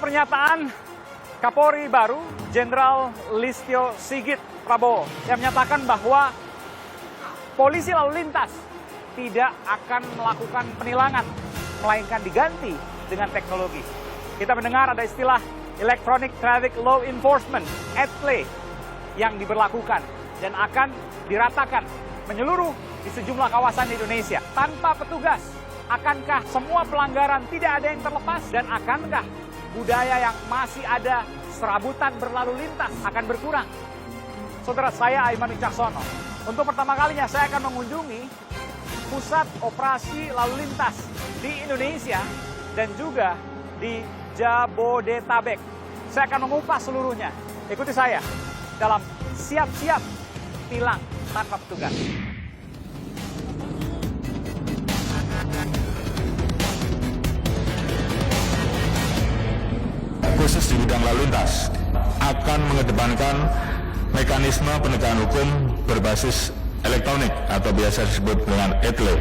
pernyataan Kapolri baru, Jenderal Listio Sigit Prabowo, yang menyatakan bahwa polisi lalu lintas tidak akan melakukan penilangan, melainkan diganti dengan teknologi. Kita mendengar ada istilah Electronic Traffic Law Enforcement, ETLE, yang diberlakukan dan akan diratakan menyeluruh di sejumlah kawasan di Indonesia. Tanpa petugas, akankah semua pelanggaran tidak ada yang terlepas? Dan akankah budaya yang masih ada serabutan berlalu lintas akan berkurang? Saudara saya, Aiman Wicaksono, untuk pertama kalinya saya akan mengunjungi pusat operasi lalu lintas di Indonesia dan juga di Jabodetabek. Saya akan mengupas seluruhnya. Ikuti saya dalam siap-siap tilang tanpa petugas. Khusus di bidang lalu lintas akan mengedepankan mekanisme penegakan hukum berbasis elektronik atau biasa disebut dengan ETLE.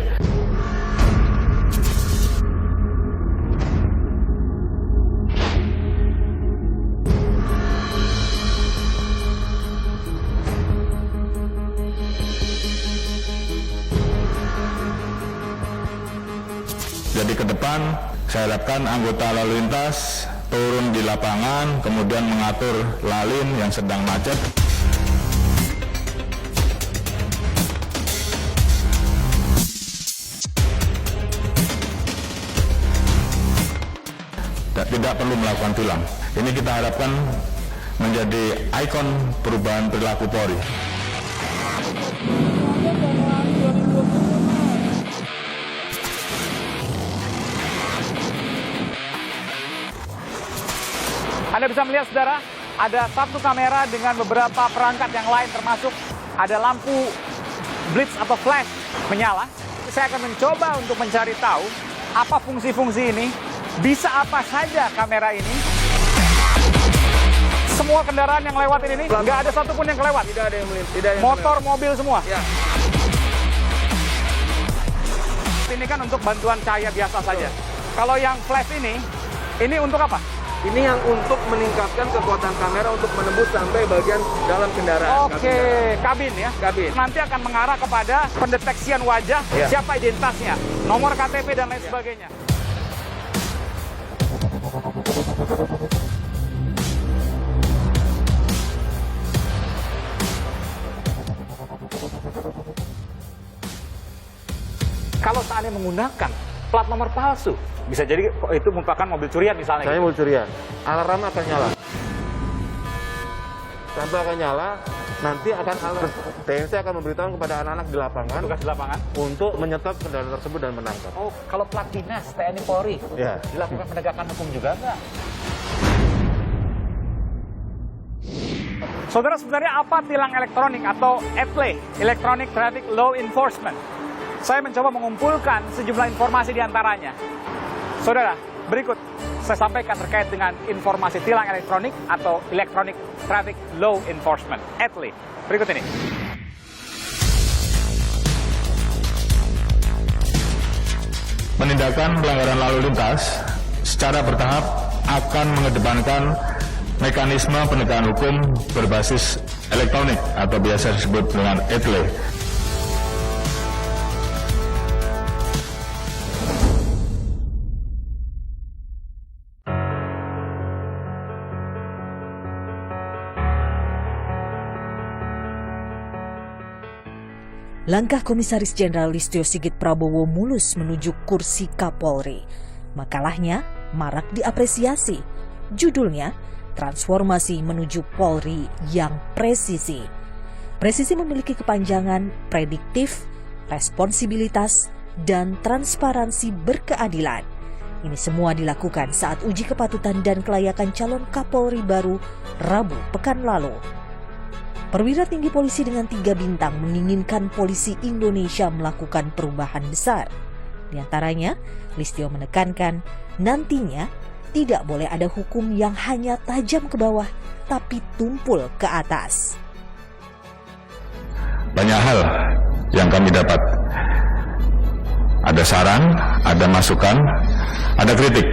Jadi ke depan saya harapkan anggota lalu lintas turun di lapangan, kemudian mengatur lalin yang sedang macet. Tidak perlu melakukan tilang. Ini kita harapkan menjadi ikon perubahan perilaku Polri. Anda bisa melihat, saudara, ada satu kamera dengan beberapa perangkat yang lain, termasuk ada lampu blitz atau flash menyala. Saya akan mencoba untuk mencari tahu apa fungsi-fungsi ini, bisa apa saja kamera ini. Semua kendaraan yang lewatin ini, nggak ada satupun yang kelewat. Tidak ada yang melintas. Motor, mobil semua. Ya. Ini kan untuk bantuan cahaya biasa saja. Kalau yang flash ini untuk apa? Ini yang untuk meningkatkan kekuatan kamera untuk menembus sampai bagian dalam kendaraan. Oke, kabin ya? Kabin. Nanti akan mengarah kepada pendeteksian wajah, Ya. siapa identitasnya, nomor KTP dan lain sebagainya. Kalau seandainya menggunakan plat nomor palsu, bisa jadi itu merupakan mobil curian misalnya. Saya mau curian. Alarm akan nyala. Sampai akan nyala, nanti akan TNC akan memberitahu kepada anak-anak di lapangan Tugas di lapangan. untuk menyetop kendaraan tersebut dan menangkap. Oh, kalau plat dinas TNI Polri, Ya. dilakukan penegakan hukum juga nggak? Saudara, sebenarnya apa tilang elektronik atau ETLE, Electronic Traffic Law Enforcement? Saya mencoba mengumpulkan sejumlah informasi di antaranya. Saudara, berikut saya sampaikan terkait dengan informasi tilang elektronik atau Electronic Traffic Law Enforcement, ETLE. Berikut ini. Penindakan pelanggaran lalu lintas secara bertahap akan mengedepankan mekanisme penegakan hukum berbasis elektronik atau biasa disebut dengan ETLE. Langkah Komisaris Jenderal Listio Sigit Prabowo mulus menuju kursi Kapolri. Makalahnya marak diapresiasi. Judulnya, Transformasi Menuju Polri yang Presisi. Presisi memiliki kepanjangan prediktif, responsibilitas, dan transparansi berkeadilan. Ini semua dilakukan saat uji kepatutan dan kelayakan calon Kapolri baru Rabu pekan lalu. Perwira tinggi polisi dengan 3 bintang menginginkan polisi Indonesia melakukan perubahan besar. Di antaranya, Listio menekankan nantinya tidak boleh ada hukum yang hanya tajam ke bawah, tapi tumpul ke atas. Banyak hal yang kami dapat. Ada saran, ada masukan, ada kritik.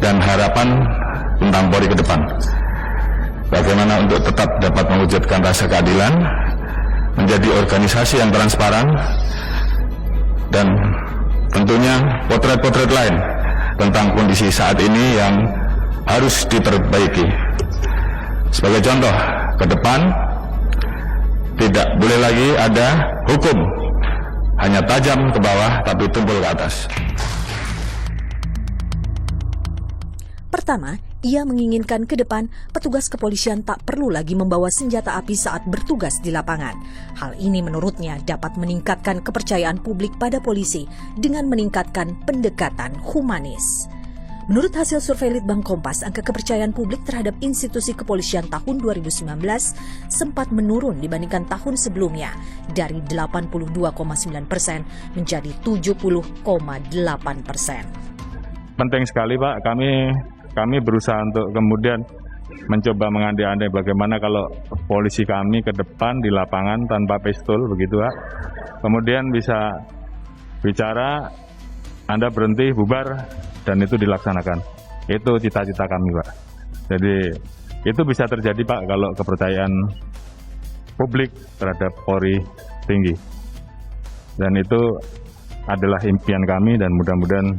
dan harapan tentang Polri ke depan. Bagaimana untuk tetap dapat mewujudkan rasa keadilan, menjadi organisasi yang transparan, dan tentunya potret-potret lain tentang kondisi saat ini yang harus diperbaiki. Sebagai contoh, ke depan tidak boleh lagi ada hukum hanya tajam ke bawah tapi tumpul ke atas. Pertama, ia menginginkan ke depan petugas kepolisian tak perlu lagi membawa senjata api saat bertugas di lapangan. Hal ini menurutnya dapat meningkatkan kepercayaan publik pada polisi dengan meningkatkan pendekatan humanis. Menurut hasil survei Litbang Kompas, angka kepercayaan publik terhadap institusi kepolisian tahun 2019 sempat menurun dibandingkan tahun sebelumnya dari 82,9% menjadi 70,8%. Penting sekali Pak, kami berusaha untuk kemudian mencoba mengandai-andai bagaimana kalau polisi kami ke depan di lapangan tanpa pistol begitu Pak. Kemudian bisa bicara, Anda berhenti, bubar, dan itu dilaksanakan. Itu cita-cita kami Pak. Jadi itu bisa terjadi Pak kalau kepercayaan publik terhadap Polri tinggi. Dan itu adalah impian kami dan mudah-mudahan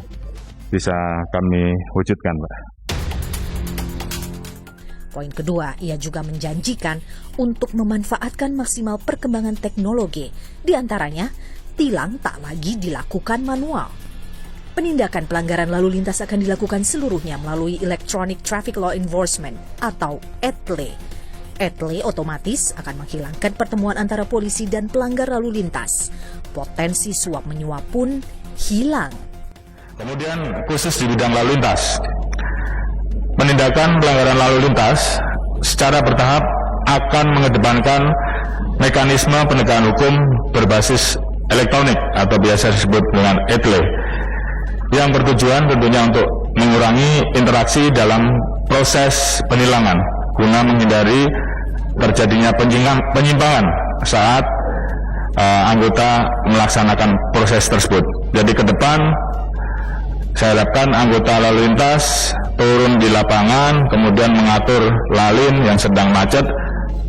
bisa kami wujudkan Pak. Poin kedua, ia juga menjanjikan untuk memanfaatkan maksimal perkembangan teknologi. Di antaranya, tilang tak lagi dilakukan manual. Penindakan pelanggaran lalu lintas akan dilakukan seluruhnya melalui Electronic Traffic Law Enforcement atau ETLE. ETLE otomatis akan menghilangkan pertemuan antara polisi dan pelanggar lalu lintas. Potensi suap menyuap pun hilang. Kemudian khusus di bidang lalu lintas, penindakan pelanggaran lalu lintas secara bertahap akan mengedepankan mekanisme penegakan hukum berbasis elektronik atau biasa disebut dengan ETLE, yang bertujuan tentunya untuk mengurangi interaksi dalam proses penilangan guna menghindari terjadinya penyimpangan saat anggota melaksanakan proses tersebut. Jadi ke depan saya harapkan anggota lalu lintas turun di lapangan, kemudian mengatur lalin yang sedang macet,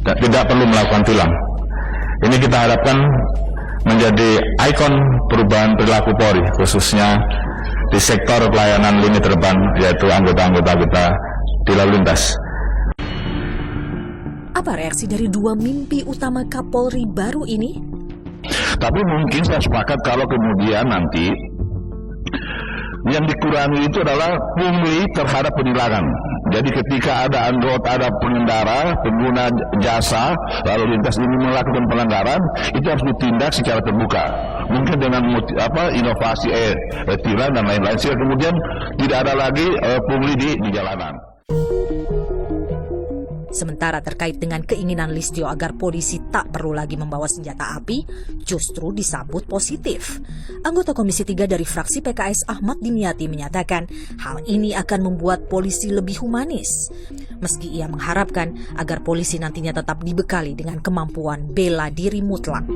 tidak perlu melakukan tilang. Ini kita harapkan menjadi ikon perubahan perilaku Polri, khususnya di sektor pelayanan lini terdepan, yaitu anggota-anggota kita di lalu lintas. Apa reaksi dari dua mimpi utama Kapolri baru ini? Tapi mungkin saya sepakat kalau kemudian nanti yang dikurangi itu adalah pungli terhadap penilangan. Jadi ketika ada anggota, ada pengendara, pengguna jasa lalu lintas ini melakukan pelanggaran, itu harus ditindak secara terbuka. Mungkin dengan inovasi tilang dan lain-lain, sehingga kemudian tidak ada lagi pungli di jalanan. Sementara terkait dengan keinginan Listio agar polisi tak perlu lagi membawa senjata api, justru disambut positif. Anggota Komisi 3 dari fraksi PKS Ahmad Dimyati menyatakan hal ini akan membuat polisi lebih humanis. Meski ia mengharapkan agar polisi nantinya tetap dibekali dengan kemampuan bela diri mutlak.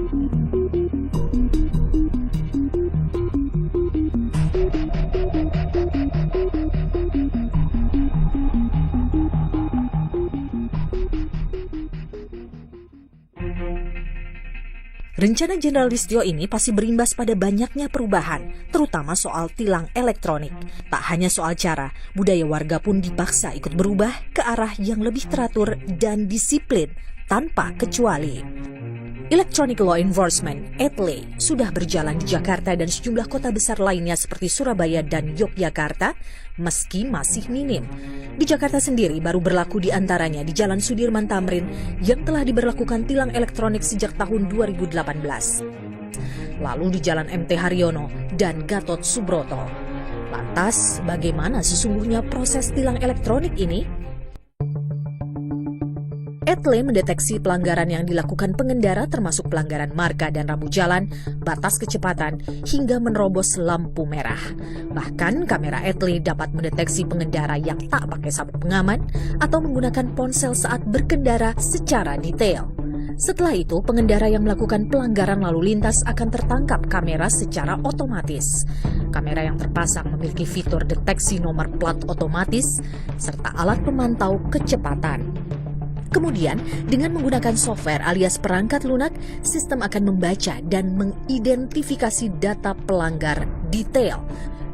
Rencana Jenderal Listio ini pasti berimbas pada banyaknya perubahan, terutama soal tilang elektronik. Tak hanya soal cara, budaya warga pun dipaksa ikut berubah ke arah yang lebih teratur dan disiplin tanpa kecuali. Electronic Law Enforcement (ETLE) sudah berjalan di Jakarta dan sejumlah kota besar lainnya seperti Surabaya dan Yogyakarta, meski masih minim. Di Jakarta sendiri baru berlaku di antaranya di Jalan Sudirman Tamrin yang telah diberlakukan tilang elektronik sejak tahun 2018. Lalu di Jalan MT Haryono dan Gatot Subroto. Lantas, bagaimana sesungguhnya proses tilang elektronik ini? ETLE mendeteksi pelanggaran yang dilakukan pengendara termasuk pelanggaran marka dan rambu jalan, batas kecepatan, hingga menerobos lampu merah. Bahkan kamera ETLE dapat mendeteksi pengendara yang tak pakai sabuk pengaman atau menggunakan ponsel saat berkendara secara detail. Setelah itu, pengendara yang melakukan pelanggaran lalu lintas akan tertangkap kamera secara otomatis. Kamera yang terpasang memiliki fitur deteksi nomor plat otomatis serta alat pemantau kecepatan. Kemudian, dengan menggunakan software alias perangkat lunak, sistem akan membaca dan mengidentifikasi data pelanggar detail.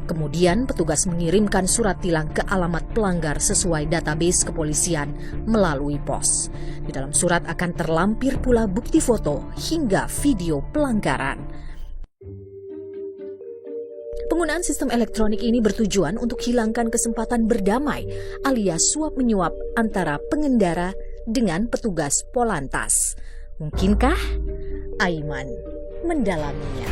Kemudian, petugas mengirimkan surat tilang ke alamat pelanggar sesuai database kepolisian melalui pos. Di dalam surat akan terlampir pula bukti foto hingga video pelanggaran. Penggunaan sistem elektronik ini bertujuan untuk hilangkan kesempatan berdamai alias suap-menyuap antara pengendara dengan petugas Polantas. Mungkinkah? Aiman mendalaminya.